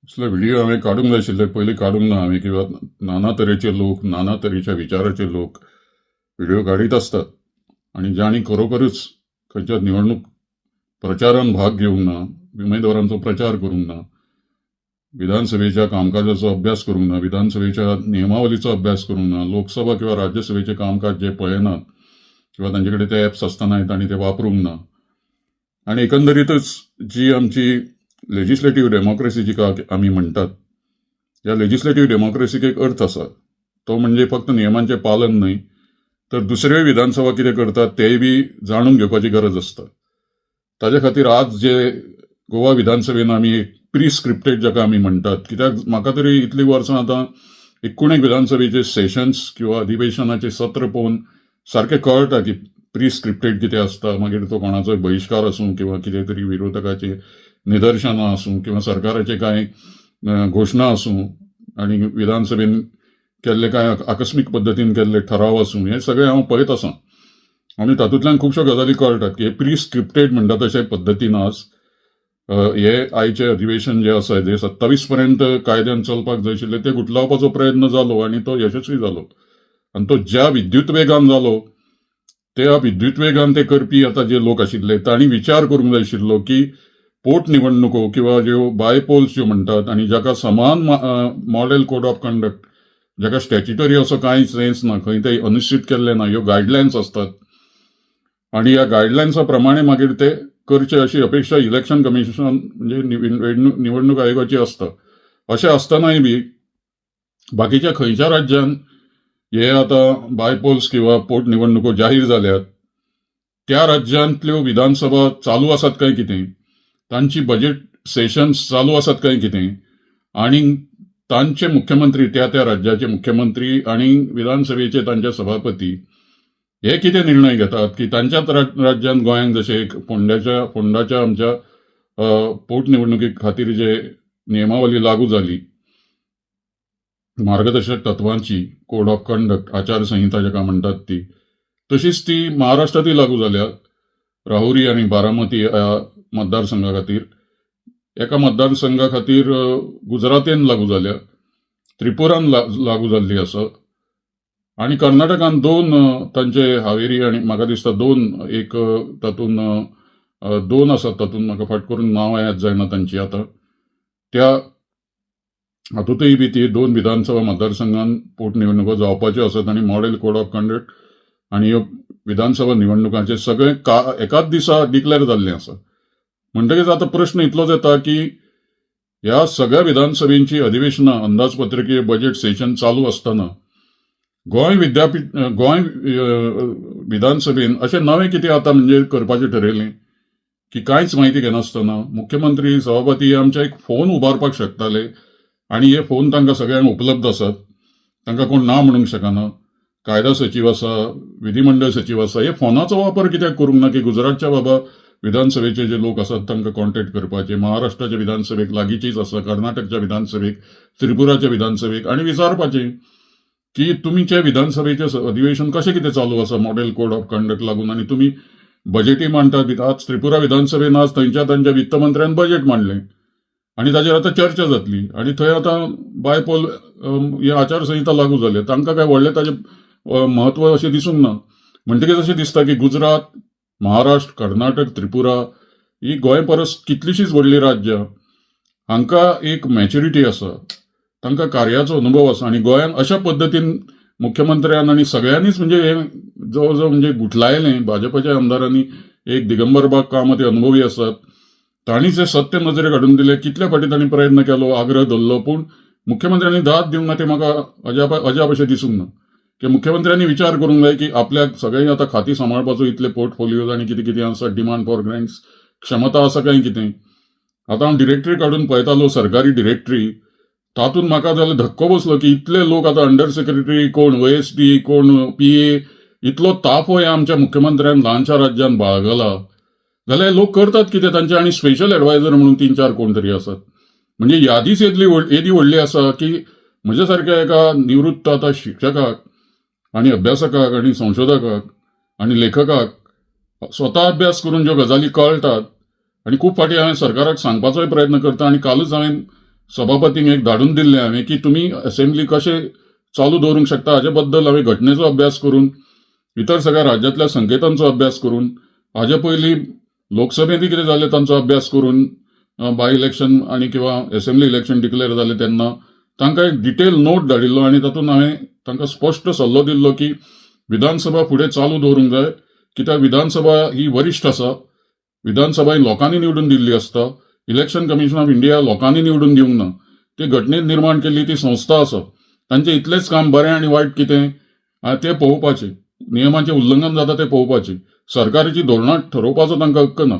असले व्हिडिओ हांवें काडूंक जाय आशिल्ले, पयलीं काडूंक ना हांवें, किंवा नाना तरेचे लोक, नाना तरेच्या विचाराचे लोक व्हिडिओ काडीत असतात आणि ज्यांनी खरोखरच खंयच्या निवडणूक प्रचारान भाग घेवंक ना, उमेदवारांचो प्रचार करूंक ना, विधानसभेच्या कामकाजाचो अभ्यास करूंक ना, विधानसभेच्या नियमावलीचो अभ्यास करूंक ना, लोकसभा किंवा राज्यसभेचे कामकाज जे पळयनात किंवा तांचे कडेन ते ॲप्स आसतनाय तांणी ते वापरूंक ना, आणि एकंदरीतच जी आमची लेजिस्लेटिव्ह डेमोक्रेसी जी आमी म्हणटात, ह्या लेजिस्लेटिव्ह डेमोक्रेसीक एक अर्थ आसा. तो म्हणजे फक्त नियमांचें पालन न्हय, तर दुसऱ्योय विधानसभा कितें करतात तेय बी जाणून घेवपाची गरज आसता. ताजे खातीर आज जे गोवा विधानसभेन आमी एक प्री स्क्रिप्टेड जाका आमी म्हणटात, कित्याक म्हाका तरी इतलीं वर्सां आतां एकूण एक विधानसभेचे सेशन्स किंवा अधिवेशनाचे सत्र पळोवन सारकें कळटा की प्री स्क्रिप्टेड कितें आसता, मागीर तो कोणाचोय बहिष्कार आसूं किंवा कितें तरी विरोधकाचे निदर्शनां आसूं किंवा सरकाराचे कांय घोशणा आसूं आनी विधानसभेन केल्ले कांय आकस्मीक पद्दतीन केल्ले ठराव आसूं, हें सगळें हांव पळयत आसां आनी तातूंतल्यान खुबश्यो गजाली कळटात की हे प्री स्क्रिप्टेड म्हणटा तशे पद्दतीन आज हे आयचे अधिवेशन जे आसा जे 27 पर्यंत कायद्यान चलपाक जाय आशिल्ले ते गुटलावपाचो प्रयत्न जालो आनी तो यशस्वी जालो. आनी तो ज्या विद्युत वेगान जालो, त्या विद्युत वेगान ते करपी आता जे लोक आशिल्ले तांणी विचार करूंक जाय आशिल्लो की पोटनिवडणुको किंवा ज्यो बायपोल्स ज्यो म्हणटात आनी जाका समान मॉडेल कोड ऑफ कंडक्ट, जाका स्टॅच्युटरी असो कांय सेन्स ना, खंय ते अनुश्चित केल्ले ना, ह्यो गायडलायन्स असतात आणि ह्या गायडलायन्सा प्रमाणे मागीर ते करचे अशी अपेक्षा इलेक्शन कमिशन म्हणजे निवडणूक आयोगाची असता. अशें आसतनाय बी बाकीच्या खंयच्या राज्यान हे आता बायपोल्स किंवा पोटनिवडणुको जाहीर जाल्यात, त्या राज्यांतल्यो विधानसभा चालू आसात काय कितें, तांची बजेट सेशन्स चालू आसात काय कितें, आणि तांचे मुख्यमंत्री, त्या त्या राज्याचे मुख्यमंत्री आणि विधानसभेचे तांचे सभापती हे कितें निर्णय घेतात की तांच्याच राज्यात गोंयांत जशे एक फोंडाच्या आमच्या पोटनिवडणुकी खातीर जे नियमावली लागू जाली, मार्गदर्शक तत्वांची कोड ऑफ कंडक्ट, आचारसंहिता जाका म्हणटात ती, तशीच ती महाराष्ट्रातूय लागू जाल्या. राहुरी आणि बारामती ह्या मतदारसंघा खातीर, एका मतदारसंघा खातीर गुजरातेन लागू जाल्या, त्रिपुरान लागू जाल्ली आसा आणि कर्नाटकान दोन तांचे हावेरी आणि म्हाका दिसता एक तातून दोन आसात, तातून म्हाका फट करून नांव याद जायना तांची आता, त्या हातूंतय बी ती दोन विधानसभा मतदारसंघान पोटनिवडणुको जावपाच्यो आसात आणि मॉडेल कोड ऑफ कंडक्ट आणि ह्यो विधानसभा निवडणुकांचे सगळे एकाच दिसा डिक्लेअर जाल्ले आसा. म्हणटकीच आता प्रश्न इतलोच येता की ह्या सगळ्या विधानसभेची अधिवेशनां, अंदाजपत्रकीय बजेट सेशन चालू असताना गोंय विधानसभेन अशें नवें कितें आतां म्हणजे करपाचें ठरयलें की कांयच म्हायती घेनासतना मुख्यमंत्री, सभापती हे आमचे एक फोन उबारपाक शकताले आणि हे फोन तांकां सगळ्यांक उपलब्ध आसात, तांकां कोण ना म्हणूंक शकना. कायदा सचिव आसा, विधिमंडळ सचिव आसा, हे फोनाचो वापर कित्याक करूंक ना की गुजरातच्या बाबा विधानसभेचे जे लोक आसात तांकां कॉन्टॅक्ट करपाचे, महाराष्ट्राच्या विधानसभेक लागींचीच आसा, कर्नाटकच्या विधानसभेक, त्रिपुराच्या विधानसभेक, आणि विचारपाचें की तुमचे विधानसभेचें अधिवेशन कशें कितें चालू आसा मॉडेल कोड ऑफ कंडक्ट लागून, आणि तुम्ही बजेटी मांडटात. आज त्रिपुरा विधानसभेन आज तांच्या वित्तमंत्र्यान बजेट मांडलें आणि ताचेर आतां चर्चा जातली आणि थंय आतां बायपोल ही आचारसंहिता लागू जाल्या, तांकां काय व्हडलें ताचें महत्व अशें दिसूंक ना. म्हणटकीच अशें दिसता की गुजरात, महाराष्ट्र, कर्नाटक, त्रिपुरा ही गोंय परस कितलीशीच व्हडली राज्यां, हांकां एक मॅच्युरिटी आसा, तांकां कार्याचो अनुभव आसा आणि गोंयान अशा पद्दतीन मुख्यमंत्र्यान आणि सगळ्यांनीच म्हणजे हे जवळ म्हणजे गुठलायलें. भाजपाच्या आमदारांनी, एक दिगंबर बाग कामत अनुभवी आसात, तांणीच हे सत्य नजरेक हाडून दिले. कितल्या फावटी तांणी प्रयत्न केलो, आग्रह धरलो, पूण मुख्यमंत्र्यांनी दाद दिवंक ना. ते म्हाका अजाप अशें दिसूंक ना की मुख्यमंत्र्यांनी विचार करूंक जाय की आपल्याक सगळें आतां खाती सांबाळपाचो इतले पोर्टफोलियोज आणि कितें कितें आसा, डिमांड फॉर ग्रँट्स क्षमता आसा काय कितें. आतां हांव डिरेक्टरी काडून पळयतालो, सरकारी डिरेक्टरी, तातूंत म्हाका जाल्यार धक्को बसलो की इतले लोक आतां अंडर सेक्रेटरी, कोण OSD, कोण PA, इतलो ताफो ह्या आमच्या मुख्यमंत्र्यान ल्हानशा राज्यान बाळगला, जाल्यार लोक करतात कितें तांचे. आणि स्पेशल एडवायझर म्हणून 3-4 कोण तरी आसात. म्हणजे यादीच येदी व्हडली आसा की म्हज्या सारक्या एका निवृत्त आतां शिक्षकाक आणि अभ्यासकाक आणि संशोधकाक आणि लेखकाक स्वता अभ्यास करून ज्यो गजाली कळटात आणि खूब फाटी हांवें सरकाराक सांगपाचोय प्रयत्न करता. आणि कालूच हांवें सभापतींक एक धाडून दिल्लें हांवें की तुमी असेंब्ली कशें चालू दवरूंक शकता हाचे बद्दल हांवें घटनेचो अभ्यास करून इतर सगळ्या राज्यांतल्या संकेतांचो अभ्यास करून हाजे पयलीं लोकसभेंतय कितें जालें तांचो अभ्यास करून बाय इलेक्शन आनी किंवा असेंब्ली इलेक्शन डिक्लेअर जालें तेन्ना तांकां एक डिटेल नोट धाडिल्लो आनी तातूंत हांवें तांकां स्पश्ट सल्लो दिल्लो की विधानसभा फुडें चालू दवरूंक जाय कित्याक विधानसभा ही वरिश्ठ आसा. विधानसभा ही लोकांनी निवडून दिल्ली आसता. इलेक्शन कमिशन ऑफ इंडिया लोकांनी निवडून दिवंक ना. ती घटनेन निर्माण केल्ली ती संस्था आसा. तांचें इतलेंच काम बरें आनी वायट कितें तें पळोवपाचें. नियमांचें उल्लंघन जाता तें पळोवपाचें. सरकाराची धोरणां ठरोवपाचो तांकां हक्क ना.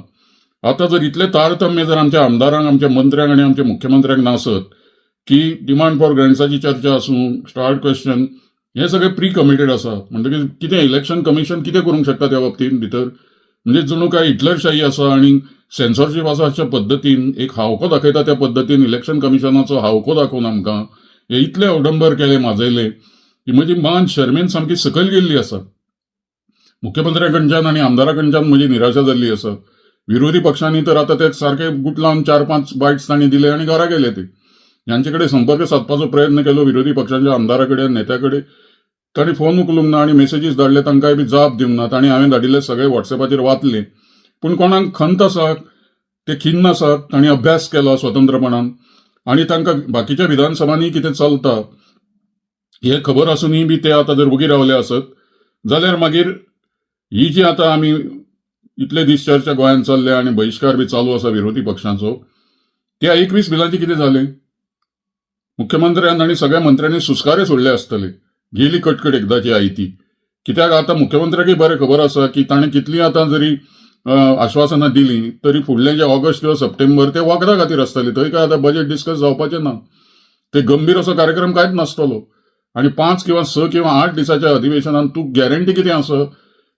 आतां जर इतले तारतम्य जर आमच्या आमदारांक आमच्या मंत्र्यांक आनी आमच्या मुख्यमंत्र्यांक नासत की डिमांड फॉर ग्रँट्साची चर्चा आसूं स्टार्ट क्वेश्चन हे सगळे प्री कमिटेड आसा म्हणटकीर कितें इलेक्शन कमिशन कितें करूंक शकता त्या बाबतींत भितर म्हणजे जणू काय हिटलरशाही आसा आनी सेन्सॉरशीप आसा अशा पद्दतीन एक हावको दाखयता त्या पद्दतीन इलेक्शन कमिशनाचो हावको दाखोवन आमकां हे इतले अवडंबर केले माजयले की म्हजी मान शर्मेन सामकी सकयल गेल्ली आसा. मुख्यमंत्र्या कडच्यान आनी आमदारा कडच्यान म्हजी निराशा जाल्ली आसा. विरोधी पक्षांनी तर आतां ते सारखे गुटलावन 4-5 बायट्स तांणी दिले आनी घरा गेले ते. यांचे कडेन संपर्क साधपाचो प्रयत्न केलो विरोधी पक्षांच्या आमदारा कडेन नेत्या कडेन तांणी फोन उखलूंक ना आनी मेसेजीस धाडले तांकांय बी जाप दिवंक ना. तांणी हांवें धाडिल्ले सगळे व्हॉट्सएपाचेर वाचले पूण कोणाक खंत आसा ते खिन्न आसात. तांणी अभ्यास केलो स्वतंत्रपणान आनी तांकां बाकीच्या विधानसभांनी कितें चलता हे खबर आसूनय बी ते आतां जर उगी रावले आसत जाल्यार मागीर ही जी आतां आमी इतले दीस चर्चा गोंयांत चल्ल्या आनी बहिष्कार बी चालू आसा विरोधी पक्षांचो त्या 21 बिलांचे कितें जालें. मुख्यमंत्र्यान आनी सगळ्या मंत्र्यांनी सुस्कारे सोडले आसतले. गेली कटकट एकदाची आयती. कित्याक आतां मुख्यमंत्र्याकय बरें खबर आसा की ताणें कितलीं आतां जरी आश्वासनां दिलीं तरी फुडलें जे ऑगस्ट किंवा सप्टेंबर ते वखदां खातीर आसतले. थंय काय आतां बजेट डिस्कस जावपाचें ना. ते गंभीर असो कार्यक्रम कांयच नासतलो आनी 5 किंवा 6 किंवा 8 दिसाच्या अधिवेशनान तूं गॅरंटी कितें आसा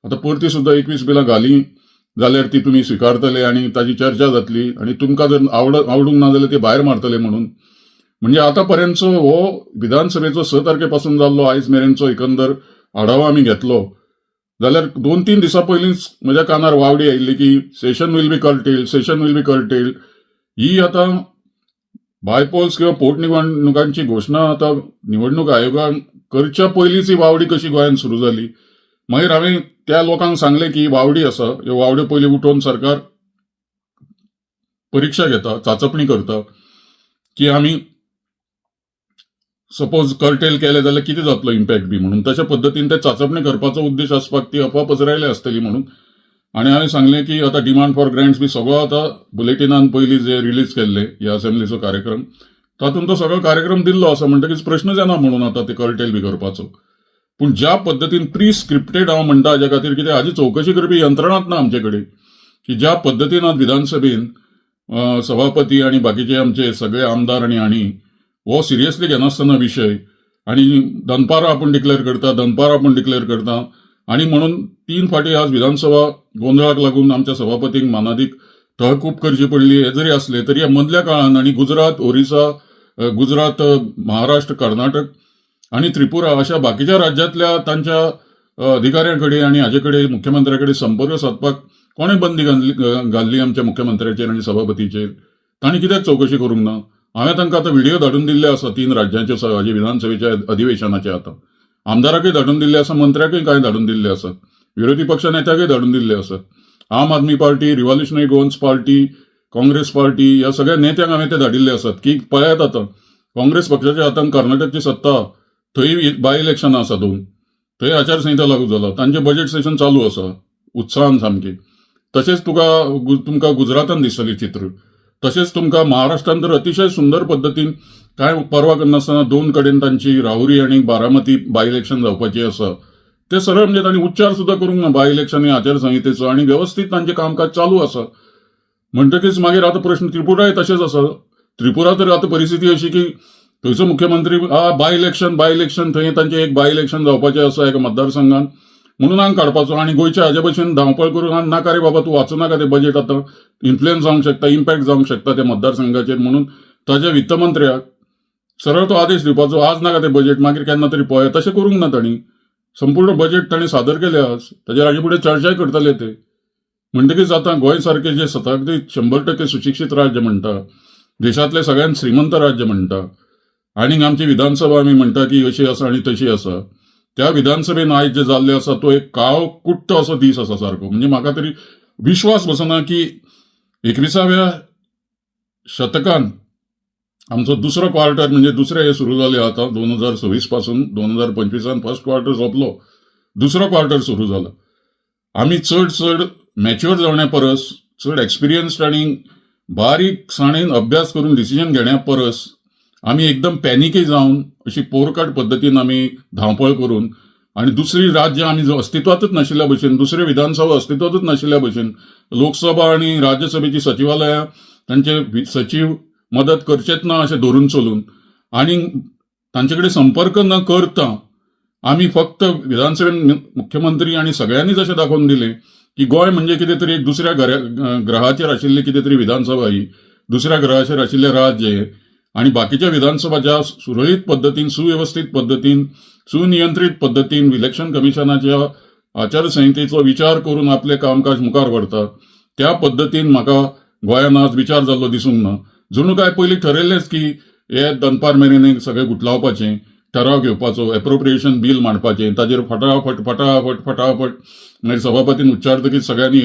आतां परती सुद्दां 21 बिलां घाली जाल्यार ती तुमी स्विकारतले आनी ताची चर्चा जातली आनी तुमकां जर आवडूंक ना जाल्यार ते भायर मारतले म्हणून. म्हणजे आतापर्यंतचो हो विधानसभेचो 6 तारखेपासून जाल्लो आयज मेरेनचो एकंदर आढावा आमी घेतलो जाल्यार 2-3 दिसां पयलींच म्हज्या कानार वावडी आयिल्ली की सेशन वील बी कर्टेल्ड. ही आतां बायपोल्स किंवा पोटनिवडणुकांची घोशणा आतां निवडणूक आयोगान करच्या पयलींच ही वावडी कशी गोंयांत सुरू जाली. मागीर हांवें त्या लोकांक सांगलें की वावडी आसा ह्यो वावड्यो पयलीं उठोवन सरकार परीक्षा घेता चाचपणी करता की आमी सपोज कर्टेल केले जाल्यार कितें जातलो इम्पॅक्ट बी म्हणून तशा पद्दतीन ते चाचपणी करपाचो उद्देश आसपाक ती अफवा पसरायली आसतली म्हणून. आनी हांवें सांगलें की आतां डिमांड फॉर ग्रँट्स बी सगळो आतां बुलेटिनान पयलीं जे रिलीज केल्ले ह्या असेंब्लीचो कार्यक्रम तातूंत तो सगळो कार्यक्रम दिल्लो आसा म्हणटकीच प्रश्नच येना म्हणून आतां ते कर्टेल बी करपाचो. पूण ज्या पद्दतीन प्री स्क्रिप्टेड हांव म्हणटा हाच्या खातीर कितें हाची चवकशी करपी यंत्रणाच ना आमचे कडेन की ज्या पद्दतीन आज विधानसभेन सभापती आनी बाकीचे आमचे सगळे आमदार आनी हांणी हो सिरियसली घेनासतना विशय आनी दनपारां आपूण डिक्लेअर करता आनी म्हणून 3 फावटी आज विधानसभा गोंधळाक लागून आमच्या सभापतींक मानादीक तहकूब करची पडली. हे जरी असले तरी ह्या मदल्या काळान आनी गुजरात, ओरिसा, गुजरात, महाराष्ट्र, कर्नाटक आनी त्रिपुरा अशा बाकीच्या राज्यांतल्या तांच्या अधिकाऱ्यांकडे आनी हाचे कडेन मुख्यमंत्र्याकडे संपर्क साधपाक कोणें बंदी घाल्ली आमच्या मुख्यमंत्र्याचेर आनी सभापतीचेर. तांणी कित्याक चवकशी करूंक ना. हांवें तांकां आतां व्हिडिओ धाडून दिल्ले आसा 3 राज्यांचे हाजे विधानसभेच्या अधिवेशनाचे. आतां आमदाराकय धाडून दिल्ले आसा, मंत्र्याकय कांय धाडून दिल्ले आसात, विरोधी पक्ष नेत्याकय धाडून दिल्ले आसात. Aam Aadmi Party, Revolutionary Goans Party, Congress Party ह्या सगळ्या नेत्यांक हांवें ते धाडिल्ले आसात की पळयात आतां काँग्रेस पक्षाच्या हातांत कर्नाटकची सत्ता, थंय बाय इलेक्शनां आसा 2, थंय आचारसंहिता लागू जाला, तांचें बजेट सेशन चालू आसा उत्साहान सामकें. तशेंच तुमकां गुजरातान दिसतलें चित्र. तशेंच तुमकां महाराष्ट्रांत तर अतिशय सुंदर पद्दतीन कांय परवा करनासतना 2 कडेन तांची राहुरी आनी बारामती बाय इलेक्शन जावपाची आसा. ते सरळ म्हणजे तांणी उच्चार सुद्दां करूंक ना बाय इलेक्शन आचारसंहितेचो आनी व्यवस्थीत तांचें कामकाज चालू आसा. म्हणटकीच मागीर आतां प्रश्न त्रिपुराय तशेंच आसा. त्रिपुरा तर आतां परिस्थिती अशी की थंयचो मुख्यमंत्री बाय इलेक्शन थंय तांचें एक बाय इलेक्शन जावपाचें आसा एका मतदारसंघान म्हणून हांगा काडपाचो आनी गोंयच्या हाजे भशेन धांवपळ करून नाका रे बाबा तूं वाचूं नाका तें बजेट आतां इन्फ्लुएन्स जावंक शकता, इम्पॅक्ट जावंक शकता त्या मतदारसंघाचेर म्हणून ताच्या वित्तमंत्र्याक सरळ तो आदेश दिवपाचो आज नाका तें बजेट मागीर केन्ना तरी पळय. तशें करूंक ना तांणी. संपूर्ण बजेट तांणी सादर केलें आज. ताचेर हाजे फुडें चर्चाय करतले ते. म्हणटकीच आतां गोंय सारकें जे 100% सुशिक्षीत राज्य म्हणटा देशातले सगळ्यांत श्रीमंत राज्य म्हणटा आनी आमची विधानसभा आमी म्हणटा की अशी आसा आनी तशी आसा. त्या विधानसभेन आयज जे जाल्ले आसा तो एक काळो कुट्ट असो दीस आसा सारको. म्हणजे म्हाका तरी विश्वास बसना की 21व्या शतकान आमचो दुसरो क्वार्टर म्हणजे दुसरे हे सुरू जाले आता 2026 पासून 2025 फर्स्ट क्वार्टर सोंपलो, दुसरो क्वार्टर सुरू जाला. आमी चड मॅच्युअर जावण्या परस, चड एक्सपिरियन्स्ड आनी बारीकसाणेन अभ्यास करून डिसिजन घेण्या परस आमी एकदम पॅनिके जावन अशी पोरकाट पद्दतीन आमी धांवपळ करून आणि दुसरी राज्य आमी जो अस्तित्वातूच नाशिल्ल्या भशेन, दुसरे विधानसभा अस्तित्वातूच नाशिल्ल्या भशेन, लोकसभा आणि राज्यसभेची सचिवालयां तांचे सचिव मदत करचेच ना अशें धरून चलून आणि तांचे संपर्क न करता आमी फक्त विधानसभेन मुख्यमंत्री आणि सगळ्यांनीच अशें दाखोवन दिले की गोंय म्हणजे कितें तरी एक दुसऱ्या ग्रहाचेर आशिल्ली कितें तरी विधानसभा ही, दुसऱ्या ग्रहाचेर आशिल्ले राज्य आणि बाकीच्या विधानसभा ज्या सुरळीत पद्दतीन, सुव्यवस्थित पद्दतीन, सुनियंत्रित पद्दतीन इलेक्शन कमिशनाच्या आचारसंहितेचो विचार करून आपले कामकाज मुखार व्हरतात, त्या पद्दतीन म्हाका गोंयान आज विचार जाल्लो दिसूंक ना. जणू काय पयलीं ठरयल्लेच की हे दनपार मेरेन सगळें गुटलावपाचें, ठराव घेवपाचो, एप्रोप्रिएशन बील मांडपाचें, ताजेर फटाफट मागीर सभापतीन उच्चारतकीच सगळ्यांनी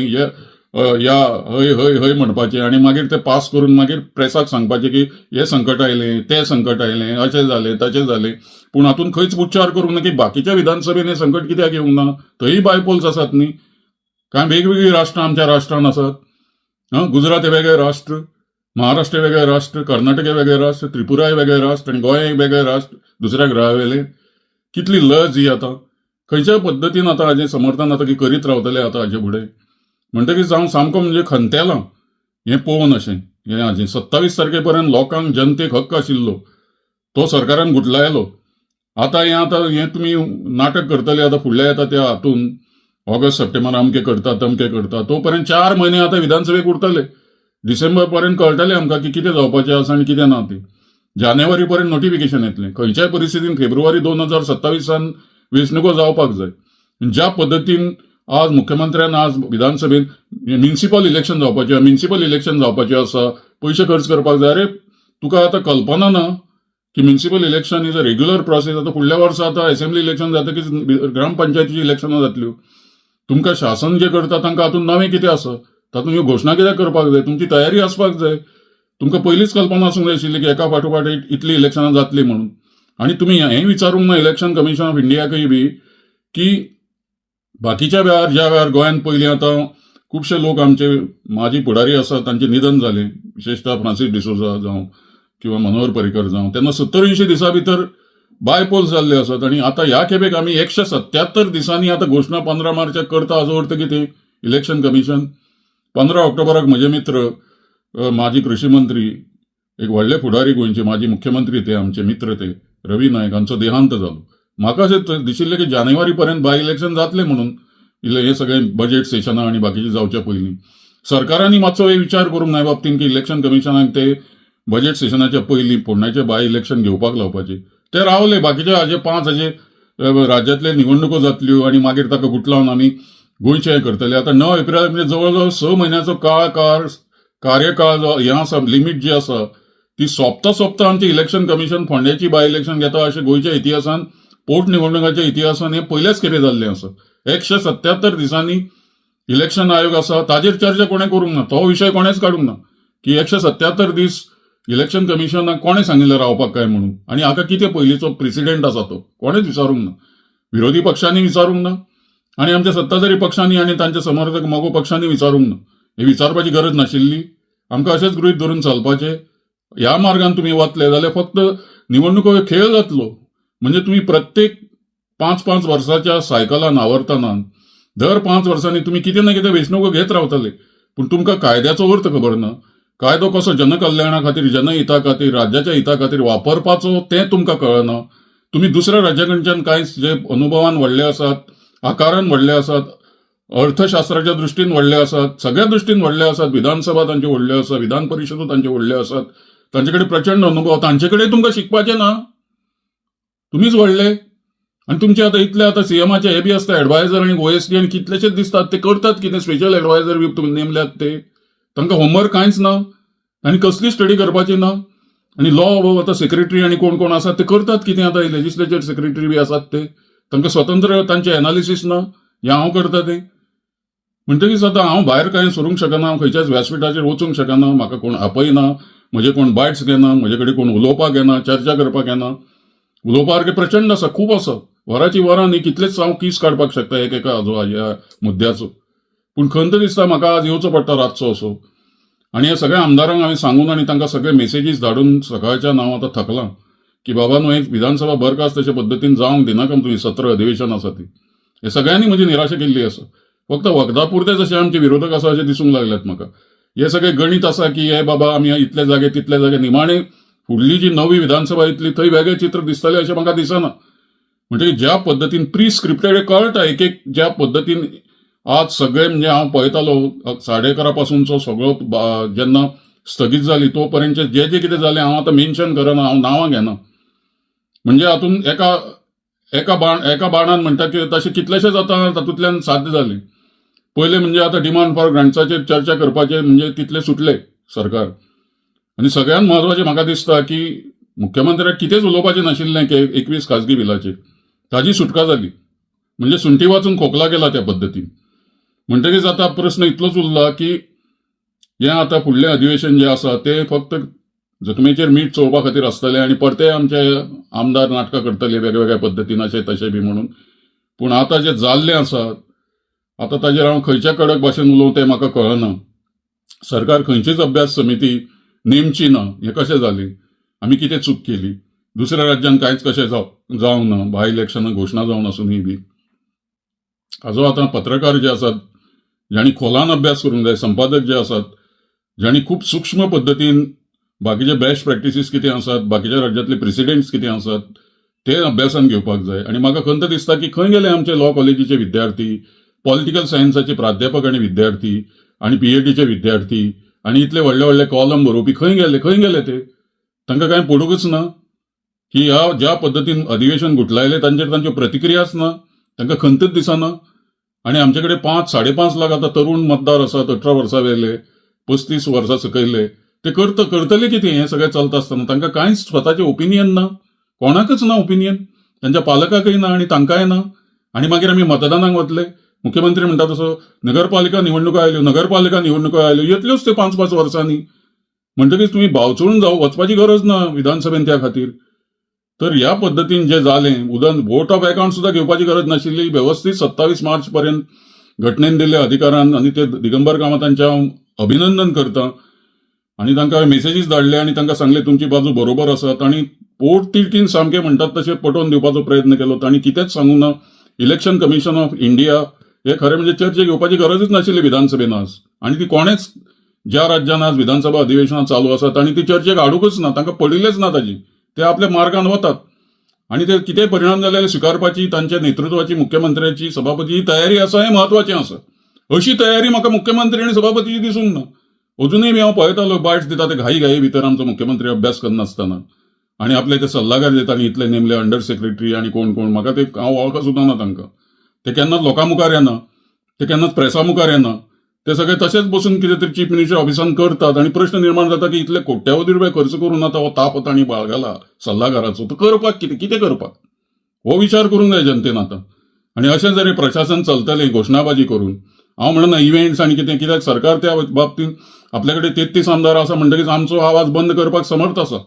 या हय हय हय म्हणपाचें आणि मागीर ते पास करून मागीर प्रेसाक सांगपाचें की हे संकट आयलें, ते संकट आयलें, अशें जालें, तशें जालें. पूण हातून खंयच उच्चार करूंक ना की बाकीच्या विधानसभेन हे संकट कित्याक येवंक ना. थंय बायपोल्स आसात न्ही, काय वेगवेगळी राष्ट्रां आमच्या राष्ट्रांत आसात. गुजरात हे वेगळे राष्ट्र, महाराष्ट्र वेगळे राष्ट्र, कर्नाटक हे वेगळे राष्ट्र, त्रिपुरा हे वेगळे राष्ट्र आणि गोंय हे वेगळे राष्ट्र दुसऱ्या ग्रहावेले. कितली लज ही आता खंयच्या पद्दतीन आता हाजें समर्थन आता की करीत रावतले आता हाचे फुडें म्हणटकीच हांव सामको म्हणजे खंतेलां हें पळोवन अशें हें हाजें 27 तारखेपर्यंत लोकांक जनतेक हक्क आशिल्लो तो सरकारान गुटलायलो. आता हें तुमी नाटक करतले आता फुडल्या येता त्या हातून ऑगस्ट सप्टेंबर अमके करता तमके करता, तोपर्यंत 4 म्हयने आता विधानसभेक उरतले. डिसेंबर पर्यंत कळटलें आमकां की कितें जावपाचें आसा आनी कितें ना तें. जानेवारी पर्यंत नोटिफिकेशन येतलें. खंयच्याय परिस्थितीन फेब्रुवारी 2027 वेंचणुको जावपाक जाय. ज्या पद्दतीन आज मुख्यमंत्र्यान आज विधानसभेत म्युनिसिपल इलेक्शन जावपाचें आसा, पयशे खर्च करपाक जाय. अरे तुका आतां कल्पना ना की municipal election is a regular process. आता फुडल्या वर्सा आता असेंब्ली इलेक्शन जातकीच ग्रामपंचायतीची इलेक्शनां जातल्यो. तुमकां शासन जे करता तांकां हातून नवें कितें आसा, तातूंत ह्यो घोशणा कित्याक करपाक जाय, तुमची तयारी आसपाक जाय. तुमकां पयलींच कल्पना आसूंक जाय आशिल्ली की एका फाटोफाट इतली इलेक्शनां जातली म्हणून. आणि तुम्ही हेंय विचारूंक ना इलेक्शन कमिशन ऑफ इंडियाकय बी की बाकीच्या वेळार ज्या वेळार गोंयांत पयलीं आतां खुबशे लोक आमचे माजी फुडारी आसात तांचे निधन जालें, विशेषतः फ्रांसीस डिसोजा जावं किंवा मनोहर पर्रीकर जावं, तेन्ना 70-80 दिसां भितर बायपोल्स जाल्ले आसात. आणि आता ह्या खेपेक आमी 177 दिसांनी आता घोशणा 15 मार्चाक करता हाजो अर्थ कितें. इलेक्शन कमिशन 15 ऑक्टोबराक म्हजे मित्र माजी कृषी मंत्री, एक व्हडले फुडारी गोंयचे माजी मुख्यमंत्री ते आमचे मित्र ते रवी नायक हांचो देहांत जालो. म्हाका अशें दिशिल्लें की जानेवारी पर्यंत बाय इलेक्शन जातलें म्हणून हे सगळें बजेट सेशनां आनी बाकीचें जावच्या पयलीं सरकारांनी मातसो विचार करूंक ह्या बाबतीन की इलेक्शन कमिशनाक ते बजेट सेशनाच्या पयलीं फोंडण्याचें बाय इलेक्शन घेवपाक लावपाचें. ते रावले. बाकीचे हाजे 5 राज्यांतले निवडणुको जातल्यो आणि मागीर ताका गुटलावन आमी गोंयचे हें करतले. आता 9 एप्रिलाक म्हणजे जवळ 6 म्हयन्याचो कार्यकाळ जो हें आसा, लिमीट जी आसा ती सोंपता आमचें इलेक्शन कमिशन फोंड्याची बाय इलेक्शन घेता अशें गोंयच्या इतिहासान, पोटनिवडणुकाच्या इतिहासान हें पयलेच खेपे जाल्लें आसा. 177 दिसांनी इलेक्शन आयोग आसा ताजेर चर्चा कोणें करूंक ना, तो विशय कोणेच काडूंक ना की 177 दीस इलेक्शन कमिशनाक कोणें सांगिल्लें रावपाक काय म्हणून. आनी हाका कितें पयलींचो प्रेसिडेंट आसा तो कोणेच विचारूंक ना, विरोधी पक्षांनी विचारूंक ना आणि आमच्या सत्ताधारी पक्षांनी आणि तांचे समर्थक मोगो पक्षांनी विचारूंक ना. हे विचारपाची गरज नाशिल्ली. आमकां अशेंच गृहीत धरून चलपाचें. ह्या मार्गान तुम्ही वतले जाल्यार फक्त निवडणुको खेळ जातलो. म्हणजे तुम्ही प्रत्येक 5-5 वर्साच्या सायकलान आवर्तना दर 5 वर्सांनी तुम्ही कितें ना कितें वेंचणुको घेत रावतले. पूण तुमकां कायद्याचो अर्थ खबर ना. कायदो कसो जनकल्याणा खातीर, जनहिता खातीर, राज्याच्या हिता खातीर वापरपाचो तें तुमकां कळना. तुम्ही दुसऱ्या राज्याकडच्यान कांय जे अनुभवान व्हडले आसात, आकारान व्हडले आसात, अर्थशास्त्राच्या दृश्टीन व्हडले आसात, सगळ्या दृश्टीन व्हडले आसात, विधानसभा तांचे व्हडल्यो आसा, विधान परिशदो तांचे व्हडल्यो आसात, तांचेकडे प्रचंड अनुभव, तांचेकडे तुमकां शिकपाचें ना. तुम्हीच व्हडले आणि तुमचे आता इतले आता सीएमाचे हे बी असता एडवायझर आणि ओएसडी आणि कितलेशेच दिसतात ते करतात कितें स्पेशल एडवायझर बी तुम्ही नेमल्यात ते. तांकां होमवर्क कांयच ना. आनी कसली स्टडी करपाची ना. आनी लॉ आतां सेक्रेटरी आनी कोण कोण आसात ते करतात कितें आतां लेजिस्लेचर सेक्रेटरी बी आसात ते तांकां स्वतंत्र तांचे एनालिसीस ना. हें हांव करता तें म्हणटकीच आतां हांव भायर कांय सरूंक शकना. हांव खंयच्याच व्यासपीठाचेर वचूंक शकना. म्हाका कोण आपयना, म्हजे कोण बायट्स घेना, म्हजे कडेन कोण उलोवपाक येना, चर्चा करपाक येना. उलोवपा सारकें प्रचंड आसा, खूब आसा. वरांची वरां न्ही कितलेच हांव केस काडपाक शकता एका ह्या मुद्द्याचो. पूण खंत दिसता म्हाका आज येवचो पडटा रातचो असो. आनी ह्या सगळ्या आमदारांक हांवें सांगून आनी तांकां सगळे मेसेजीस धाडून सकाळच्यान हांव आतां थकलां की बाबा न्हू एक विधानसभा बरखास्त तशे पद्दतीन जावंक दिनाका तुमी. सत्र अधिवेशन आसा ती हे सगळ्यांनी म्हजी निराशा केल्ली आसा. फक्त वखदा पुरतेच अशे आमचे विरोधक आसा अशें दिसूंक लागल्यात म्हाका. हे सगळे गणित आसा की हे बाबा आमी इतले जागे तितले जागे निमाणे फुडली जी नवी विधानसभा येतली थंय वेगळें चित्र दिसतलें अशें म्हाका दिसना. म्हणजे ज्या पद्दतीन प्री स्क्रिप्टेड कळटा एक ज्या पद्दतीन आज सगळे म्हणजे हांव पळयतालो 11:30 पासूनचो सगळो जेन्ना स्थगीत जाली तोपर्यंत जे जे कितें जालें हांव आतां मेन्शन करना, हांव नांवां घेना. म्हणजे हातून एका बाणान म्हणटा की तशें कितलेशेच आतां तातूंतल्यान साध्य जालें. पयले म्हणजे आतां डिमांड फॉर ग्रांट्साचेर चर्चा करपाचे म्हणजे तितले सुटले सरकार. आनी सगळ्यांत म्हत्वाचें म्हाका दिसता की मुख्यमंत्र्याक कितेंच उलोवपाचें नाशिल्लें की 21 खाजगी बिलाचेर ताजी सुटका जाली. म्हणजे सुंटी वाचून खोकला गेला त्या पद्दतीन. म्हणटकीच आतां प्रस्न इतलोच उरला की हें आतां फुडलें अधिवेशन जें आसा तें फक्त जखमेचेर मीठ चोवपा खातीर आसतलें आनी परते आमचे आमदार नाटकां करतले वेगवेगळ्या पद्दतीन अशें तशें बी म्हणून. पूण आतां जें जाल्लें आसा आतां ताजेर हांव खंयच्या कडक भाशेन उलोवं तें म्हाका कळना. सरकार खंयचीच अभ्यास समिती नेमची ना. हें कशें जालें? आमी कितें चूक केली? दुसऱ्या राज्यान कांयच कशें जावंक ना. बाय इलेक्शनां घोशणा जावन आसुनूय बी हाजो आतां पत्रकार जे आसात जांणी खोलान अभ्यास करूंक जाय, संपादक जे आसात जांणी खूब सूक्ष्म पद्दतीन बाकीचे बेस्ट प्रॅक्टिसीस कितें आसात, बाकीच्या राज्यांतले प्रेसिडेंट्स कितें आसात ते अभ्यासान घेवपाक जाय. आनी म्हाका खंत दिसता की खंय गेले आमचे लॉ कॉलेजीचे विद्यार्थी, पॉलिटिकल सायन्साचे प्राध्यापक आनी विद्यार्थी आनी PhDचे विद्यार्थी आनी इतले व्हडले व्हडले कॉलम बरोवपी खंय गेले ते? तांकां कांय पडूंकच ना की ह्या ज्या पद्दतीन अधिवेशन गुटलायले तांचेर तांच्यो प्रतिक्रियाच ना. तांकां खंतच दिसना. आनी आमचे कडेन 5-5.5 लाख आतां तरुण मतदार आसात 18 वर्सां वयले, 35 वर्सां सकयले. ते करतले कितें हें सगळें चलता आसतना? तांकां कांयच स्वताचें ओपिनियन ना. कोणाकच ना ओपिनियन. तांच्या पालकाकय ना आनी तांकांय ना. आनी मागीर आमी मतदानाक वतले. मुख्यमंत्री म्हणटा तसो नगरपालिका निवडणुका आयल्यो येतल्योच त्यो 5-5 वर्सांनी. म्हणटकीच तुमी भावचूळून वचपाची गरज ना विधानसभेन त्या खातीर. तर ह्या पद्दतीन जें जालें वोट ऑफ अकाउंट सुद्दां घेवपाची गरज नाशिल्ली. वेवस्थीत 27 मार्च पर्यंत घटनेन दिल्ल्या अधिकारान आनी ते दिगंबर कामत हांचें हांव अभिनंदन करतां. आनी तांकां मेसेजीस धाडले आनी तांकां सांगलें तुमची बाजू बरोबर आसा. तांणी पोट तिडकीन सामकें म्हणटात तशें पटोवन दिवपाचो प्रयत्न केलो. तांणी कितेंच सांगूंक ना. इलेक्शन कमिशन ऑफ इंडिया हे खरें म्हणजे चर्चेक घेवपाची गरजच नाशिल्ली विधानसभेन आज. आनी ती कोणेच ज्या राज्यान आज विधानसभा अधिवेशनां चालू आसा तांणी ती चर्चेक हाडूंकच ना. तांकां पडिल्लेच ना ताजी. ते आपल्या मार्गान वतात. आनी ते कितेंय परिणाम जाल्यार स्विकारपाची तांच्या नेतृत्वाची मुख्यमंत्र्याची सभापतीची तयारी आसा हें म्हत्वाचें आसा. अशी तयारी म्हाका मुख्यमंत्री आनी सभापतीची दिसूंक ना. अजूनय हांव पळयतालो बायट्स दिता ते घाई भितर आमचो मुख्यमंत्री अभ्यास करनासतना आनी आपले ते सल्लागार दिता इतले नेमले अंडर सेक्रेटरी आनी कोण म्हाका ते हांव वळख सुद्दां ना तांकां. ते केन्नाच लोकां मुखार येना. ते केन्नाच प्रेसा मुखार येना. ते सगळे तशेच बसून कितें तरी चीफ मिनिस्टर ऑफिसान करतात आनी प्रश्न निर्माण जाता की इतले कोट्यावधी रुपया खर्च करून आतां हो ताप तांणी बाळगला सल्लागाराचो. तो करपाक कितें करपाक हो विचार करूंक जाय जनतेन आतां. आनी अशें जरी प्रशासन चलतलें घोशणाबाजी करून हांव म्हणना इव्हेंट्स आनी कित्याक सरकार त्या बाबतींत आपल्या कडेन 33 आमदार आसा म्हणटकीच आमचो आवाज बंद करपाक समर्थ आसा.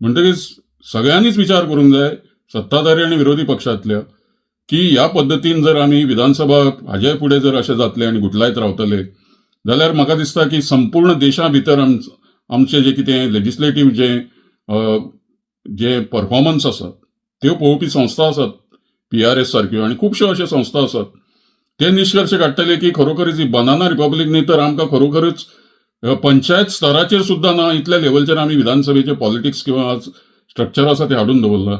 म्हणटकीच सगळ्यांनीच विचार करूंक जाय सत्ताधारी आनी विरोधी पक्षांतल्या की ह्या पद्दतीन जर आमी विधानसभा हाजे फुडें जर अशें जातलें आनी गुटलायत रावतले जाल्यार म्हाका दिसता की संपूर्ण देशा भितर आमचें जें कितें लेजिस्लेटीव जे परफॉर्मन्स आसा त्यो पळोवपी संस्था आसात PRS सारक्यो आनी खुबश्यो अश्यो संस्था आसात. ते निश्कर्श काडटले की खरोखरीच ही बनाना रिपब्लीक न्ही तर आमकां खरोखरच पंचायत स्तराचेर सुद्दां ना इतल्या लेवलचेर आमी विधानसभेचे पॉलिटिक्स किंवा स्ट्रक्चर आसा ते हाडून दवरला.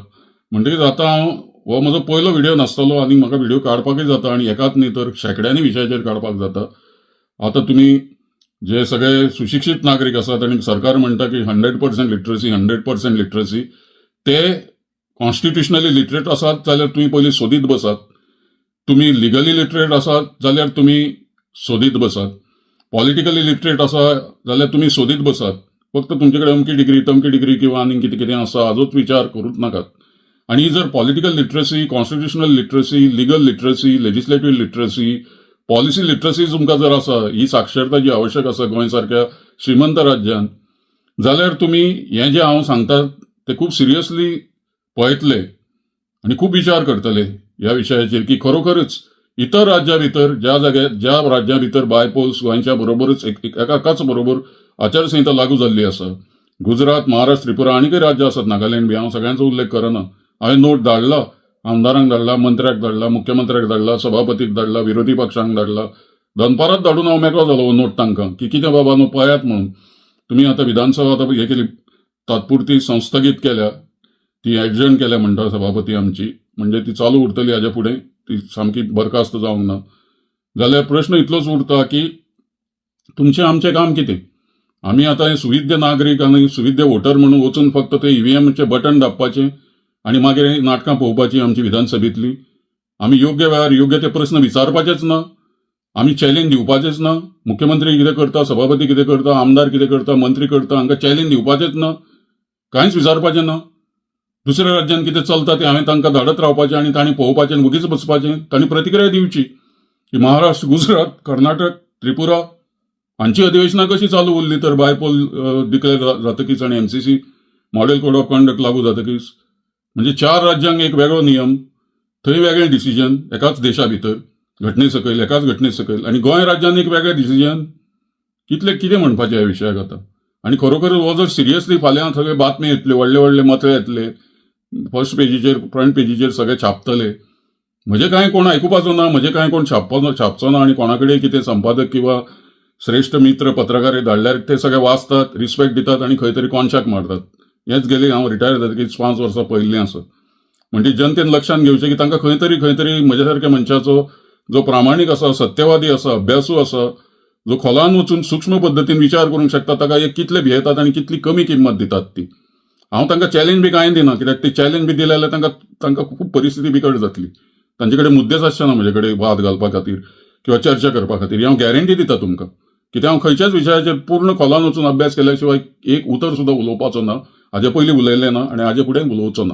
म्हणटकीच आतां हांव हो म्हजो पयलो व्हिडिओ नासतलो आनी म्हाका व्हिडिओ काडपाकय जाता आनी एकाच न्ही तर शेकड्यांनी विशयाचेर काडपाक जाता. आतां तुमी जे सगळे सुशिक्षीत नागरीक आसात आनी सरकार म्हणटा की 100% लिटरसी ते कॉन्स्टिट्युशनली लिटरेट आसात जाल्यार तुमी पयलीं सोदीत बसात. तुमी लिगली लिटरेट आसात जाल्यार तुमी सोदीत बसात. पॉलिटिकली लिटरेट आसा जाल्यार तुमी सोदीत बसात. फक्त तुमचे कडेन अमकी डिग्री तमकी डिग्री किंवा आनी कितें कितें आसा हाजोच विचार करूच नाकात. आणि जर political literacy, constitutional literacy, legal literacy, legislative literacy, policy literacy तुमकां जर आसा, ही साक्षरता जी आवश्यक आसा गोंय सारक्या श्रीमंत राज्यात, जाल्यार तुमी हें जें हांव सांगता तें खूब सिरियसली पळयतले आनी खूब विचार करतले ह्या विशयाचेर की खरोखरच इतर राज्या भितर ज्या राज्या भितर बायपोल्स गोंयच्या बरोबरच एकाच बरोबर आचारसंहिता लागू जाल्ली आसा, गुजरात, महाराष्ट्र, त्रिपुरा आनीकय राज्य आसात, नागालँड बी, हांव सगळ्यांचो उल्लेख करना. हांवें नोट धाडला, आमदारांक धाडला, मंत्र्याक धाडला, मुख्यमंत्र्याक धाडला, सभापतीक धाडला, विरोधी पक्षांक धाडला. दनपारात धाडून हांव मेकळो जालो नोट तांकां की कितें बाबा न्हू पळयात म्हणून. तुमी आतां विधानसभा आतां हे केली, तात्पुरती संस्थगीत केल्या, ती एडजर्न केल्या म्हणटा सभापती आमची, म्हणजे ती चालू उरतली हाज्या फुडें, ती सामकी बरखास्त जावंक ना. जाल्यार प्रश्न इतलोच उरता की तुमचें आमचें काम कितें. आमी आतां हे सुविद्य नागरीक आनी सुविद्य वोटर म्हणून वचून फक्त ते ईव्हीएमचें बटन दाबपाचें आनी मागीर नाटकां पळोवपाची आमची विधानसभेंतली. आमी योग्य वेळार योग्य ते प्रस्न विचारपाचेच ना, आमी चॅलेंज दिवपाचेच ना. मुख्यमंत्री कितें करता, सभापती कितें करता, आमदार कितें करता, मंत्री करता, हांकां चॅलेंज दिवपाचेच ना, कांयच विचारपाचें ना. दुसऱ्या राज्यांत कितें चलता तें हांवें तांकां धाडत रावपाचें आनी तांणी पळोवपाचें आनी वगीच बसपाचें. तांणी प्रतिक्रिया दिवची की महाराष्ट्र, गुजरात, कर्नाटक, त्रिपुरा हांची अधिवेशनां कशी चालू उरली तर बायपोल डिक्लेअर जातकीच आनी MCC model code of conduct लागू जातकीच. म्हणजे 4 राज्यांक एक वेगळो नियम, थंय वेगळें डिसिजन एकाच देशा भितर घटने सकयल, एकाच घटने सकयल, आनी गोंय राज्यान एक वेगळें डिसिजन. कितें म्हणपाचें ह्या विशयाक आतां. आनी खरोखर हो जर सिरियसली फाल्यां सगळे बातमी येतले, व्हडले व्हडले मते येतले, फर्स्ट पेजीचेर, फ्रंट पेजीचेर सगळे छापतले. म्हजें कांय कोण आयकुपाचो ना, म्हजें कांय कोण छापचो ना, आनी कोणाकडेन कितें संपादक किंवा श्रेष्ठ मित्र पत्रकार धाडल्यार ते सगळे वाचतात, रिस्पेक्ट दितात आनी खंय तरी कॉन्शाक मारतात. हेंच गेली हांव रिटायर जातकीच 5 वर्सां पयलीं आसा. म्हणजे जनतेन लक्षांत घेवचें की तांकां खंय तरी म्हज्या सारक्या मनशाचो जो प्रामाणीक आसा, सत्यवादी आसा, अभ्यासू आसा, जो खोलान वचून सूक्ष्म पद्दतीन विचार करूंक शकता, ताका एक कितले भियेतात आनी कितली कमी किंमत दितात ती. हांव तांकां चॅलेंज बी कांय दिना, कित्याक ते चॅलेंज बी दिले जाल्यार तांकां खूब परिस्थिती बिकट जातली. तांचे कडेन मुद्देच आसचे ना म्हजे कडेन वाद घालपा खातीर किंवा चर्चा करपा खातीर. हांव गॅरंटी दिता तुमकां, कित्याक हांव खंयच्याच विशयाचेर पूर्ण खोलान वचून अभ्यास केल्या शिवाय एक उतर सुद्दां उलोवपाचो ना, हाजे पयलीं उलयलें ना आनी हाजे फुडें उलोवचो ना.